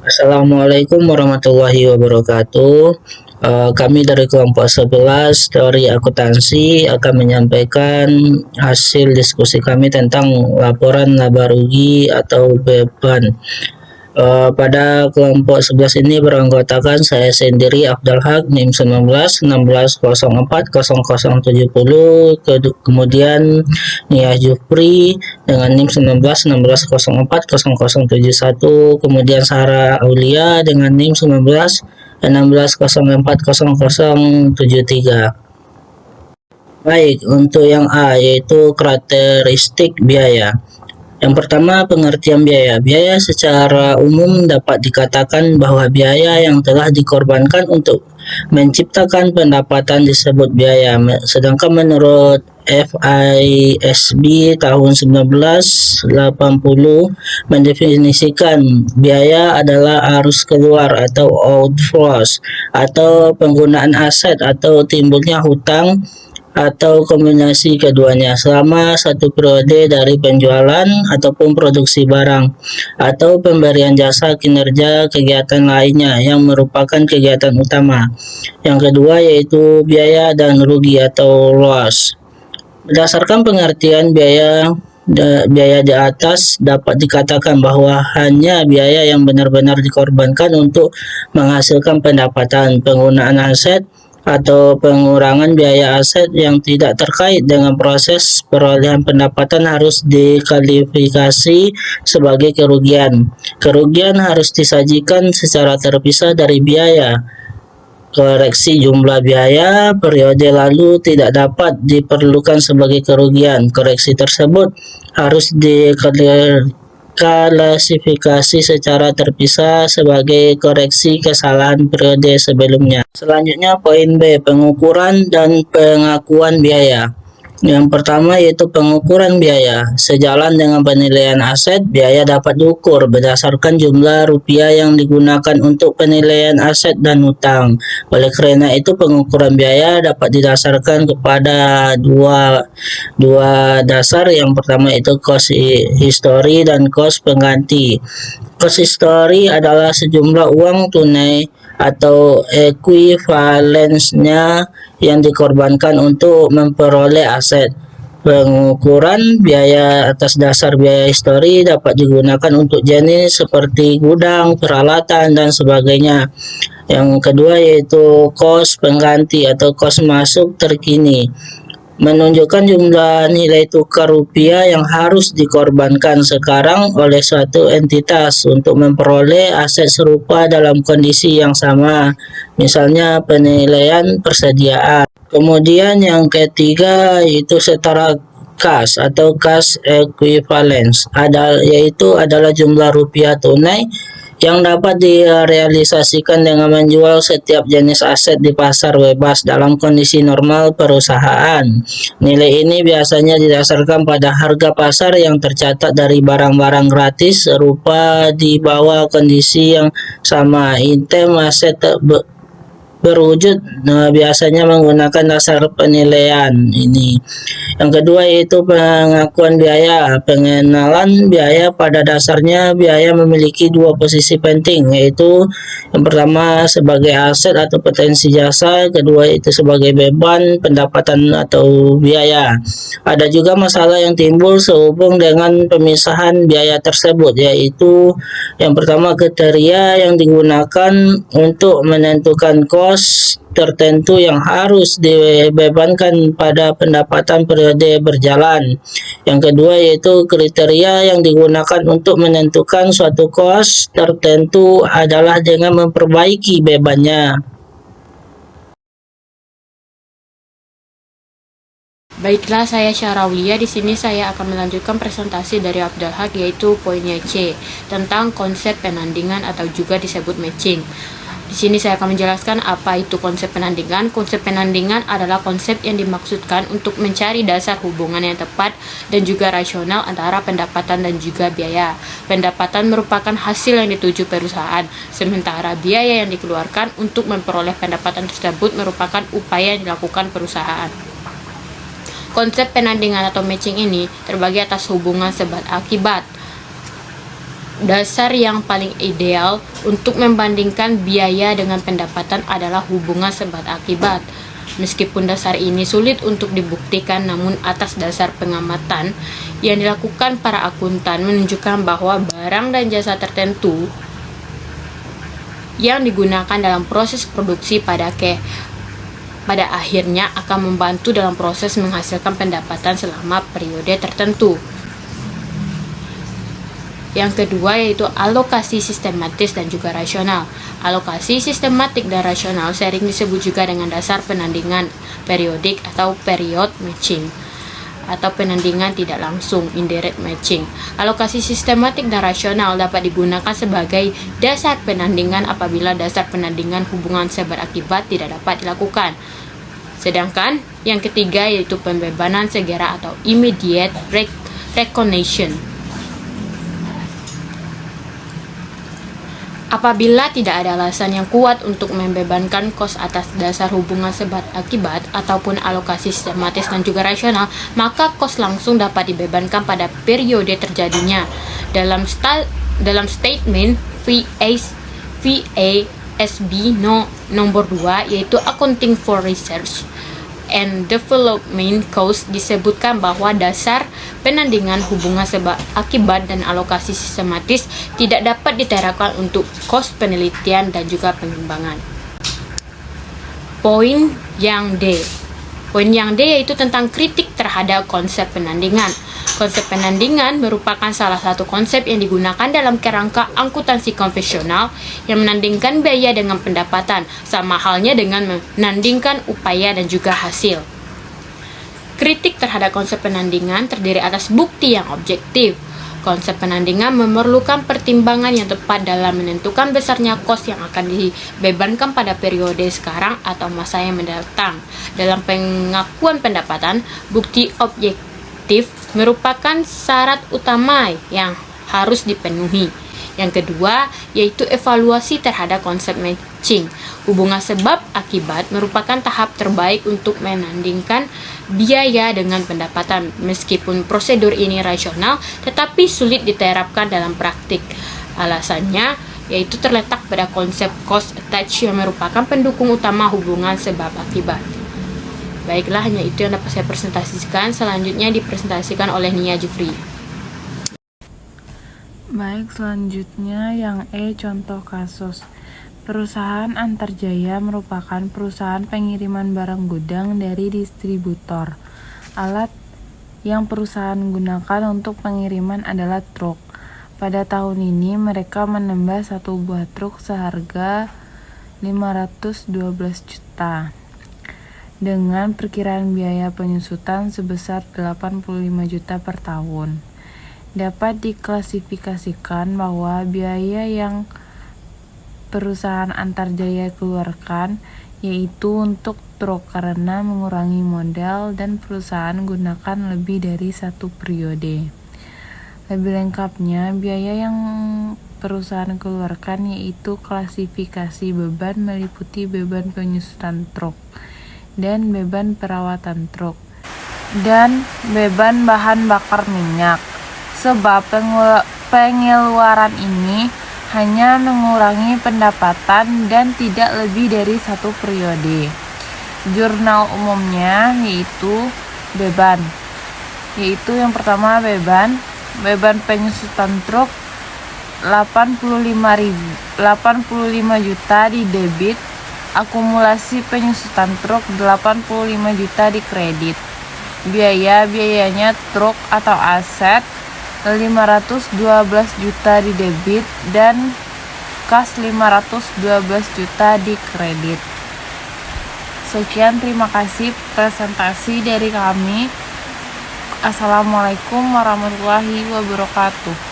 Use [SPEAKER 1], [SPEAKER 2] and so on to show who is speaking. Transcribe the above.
[SPEAKER 1] Assalamualaikum warahmatullahi wabarakatuh. Kami dari kelompok 11 teori akuntansi akan menyampaikan hasil diskusi kami tentang laporan laba rugi atau beban. Pada kelompok 11 ini beranggotakan saya sendiri Abdul Haq NIM 19 1604 0070, kemudian Nia Jufri dengan NIM 19 1604 0071, kemudian Sarah Aulia dengan NIM 19 1604 0073. Baik, untuk yang A yaitu karakteristik biaya. Yang pertama, pengertian biaya. Biaya secara umum dapat dikatakan bahwa biaya yang telah dikorbankan untuk menciptakan pendapatan disebut biaya. Sedangkan menurut FISB tahun 1980 mendefinisikan biaya adalah arus keluar atau outflows atau penggunaan aset atau timbulnya hutang atau kombinasi keduanya selama satu periode dari penjualan ataupun produksi barang atau pemberian jasa kinerja kegiatan lainnya yang merupakan kegiatan utama. Yang kedua yaitu biaya dan rugi atau loss. Berdasarkan pengertian biaya di atas dapat dikatakan bahwa hanya biaya yang benar-benar dikorbankan untuk menghasilkan pendapatan. Penggunaan aset atau pengurangan biaya aset yang tidak terkait dengan proses perolehan pendapatan harus dikualifikasi sebagai kerugian. Kerugian harus disajikan secara terpisah dari biaya. Koreksi jumlah biaya periode lalu tidak dapat diperlukan sebagai kerugian. Koreksi tersebut harus klasifikasi secara terpisah sebagai koreksi kesalahan periode sebelumnya. Selanjutnya poin B, pengukuran dan pengakuan biaya. Yang pertama yaitu pengukuran biaya. Sejalan dengan penilaian aset, biaya dapat diukur berdasarkan jumlah rupiah yang digunakan untuk penilaian aset dan hutang. Oleh karena itu, pengukuran biaya dapat didasarkan kepada dua dasar. Yang pertama itu cost history dan cost pengganti. Cost history adalah sejumlah uang tunai atau ekuivalensnya yang dikorbankan untuk memperoleh aset. Pengukuran biaya atas dasar biaya histori dapat digunakan untuk jenis seperti gudang, peralatan, dan sebagainya. Yang kedua yaitu cost pengganti atau cost masuk terkini, menunjukkan jumlah nilai tukar rupiah yang harus dikorbankan sekarang oleh suatu entitas untuk memperoleh aset serupa dalam kondisi yang sama, misalnya penilaian persediaan. Kemudian yang ketiga yaitu setara kas atau cash equivalence, yaitu adalah jumlah rupiah tunai yang dapat direalisasikan dengan menjual setiap jenis aset di pasar bebas dalam kondisi normal perusahaan. Nilai ini biasanya didasarkan pada harga pasar yang tercatat dari barang-barang gratis serupa di bawah kondisi yang sama. Item aset berwujud biasanya menggunakan dasar penilaian ini. Yang kedua yaitu pengakuan biaya. Pengenalan biaya pada dasarnya biaya memiliki dua posisi penting, yaitu yang pertama sebagai aset atau potensi jasa, kedua itu sebagai beban pendapatan atau biaya. Ada juga masalah yang timbul sehubung dengan pemisahan biaya tersebut, yaitu yang pertama kriteria yang digunakan untuk menentukan cost tertentu yang harus dibebankan pada pendapatan periode berjalan. Yang kedua yaitu kriteria yang digunakan untuk menentukan suatu cost tertentu adalah dengan memperbaiki bebannya.
[SPEAKER 2] Baiklah, saya Syaraulia. Di sini saya akan melanjutkan presentasi dari Abdul Haq, yaitu poinnya C, tentang konsep penandingan atau juga disebut matching. Di sini saya akan menjelaskan apa itu konsep penandingan. Konsep penandingan adalah konsep yang dimaksudkan untuk mencari dasar hubungan yang tepat dan juga rasional antara pendapatan dan juga biaya. Pendapatan merupakan hasil yang dituju perusahaan, sementara biaya yang dikeluarkan untuk memperoleh pendapatan tersebut merupakan upaya yang dilakukan perusahaan. Konsep penandingan atau matching ini terbagi atas hubungan sebab akibat. dasar yang paling ideal untuk membandingkan biaya dengan pendapatan adalah hubungan sebab akibat. Meskipun dasar ini sulit untuk dibuktikan, namun atas dasar pengamatan yang dilakukan para akuntan menunjukkan bahwa barang dan jasa tertentu yang digunakan dalam proses produksi pada akhirnya akan membantu dalam proses menghasilkan pendapatan selama periode tertentu. Yang kedua yaitu alokasi sistematis dan juga rasional. Alokasi sistematik dan rasional sering disebut juga dengan dasar penandingan periodik atau period matching atau penandingan tidak langsung indirect matching. Alokasi sistematik dan rasional dapat digunakan sebagai dasar penandingan apabila dasar penandingan hubungan sebab akibat tidak dapat dilakukan. Sedangkan yang ketiga yaitu pembebanan segera atau immediate recognition. Apabila tidak ada alasan yang kuat untuk membebankan kos atas dasar hubungan sebab akibat ataupun alokasi sistematis dan juga rasional, maka kos langsung dapat dibebankan pada periode terjadinya. Dalam statement VASB nomor 2 yaitu Accounting for Research and Development Cost disebutkan bahwa dasar penandingan hubungan sebab akibat dan alokasi sistematis tidak dapat diterapkan untuk kos penelitian dan juga pengembangan. Poin yang D yaitu tentang kritik terhadap konsep penandingan. Konsep penandingan merupakan salah satu konsep yang digunakan dalam kerangka akuntansi konvensional yang menandingkan biaya dengan pendapatan, sama halnya dengan menandingkan upaya dan juga hasil. Kritik terhadap konsep penandingan terdiri atas bukti yang objektif. Konsep penandingan memerlukan pertimbangan yang tepat dalam menentukan besarnya kos yang akan dibebankan pada periode sekarang atau masa yang mendatang. Dalam pengakuan pendapatan, bukti objektif merupakan syarat utama yang harus dipenuhi. Yang kedua, yaitu evaluasi terhadap konsep matching. Hubungan sebab akibat merupakan tahap terbaik untuk menandingkan biaya dengan pendapatan. Meskipun prosedur ini rasional, tetapi sulit diterapkan dalam praktik. Alasannya yaitu terletak pada konsep cost attached yang merupakan pendukung utama hubungan sebab akibat. Baiklah, hanya itu yang dapat saya presentasikan. Selanjutnya dipresentasikan oleh Nia Jufri.
[SPEAKER 3] Baik, selanjutnya yang E, contoh kasus. Perusahaan Antarjaya merupakan perusahaan pengiriman barang gudang dari distributor. Alat yang perusahaan gunakan untuk pengiriman adalah truk. Pada tahun ini mereka menambah satu buah truk seharga 512 juta. Dengan perkiraan biaya penyusutan sebesar 85 juta per tahun. Dapat diklasifikasikan bahwa biaya yang perusahaan Antarjaya keluarkan yaitu untuk truk karena mengurangi modal dan perusahaan gunakan lebih dari satu periode. Lebih lengkapnya, biaya yang perusahaan keluarkan yaitu klasifikasi beban meliputi beban penyusutan truk dan beban perawatan truk dan beban bahan bakar minyak. Sebab pengeluaran ini hanya mengurangi pendapatan dan tidak lebih dari satu periode. Jurnal umumnya yaitu beban, yaitu yang pertama beban penyusutan truk 85 juta di debit, akumulasi penyusutan truk 85 juta di kredit. Biayanya truk atau aset 512 juta di debit dan kas 512 juta di kredit. Sekian, terima kasih presentasi dari kami. Assalamualaikum warahmatullahi wabarakatuh.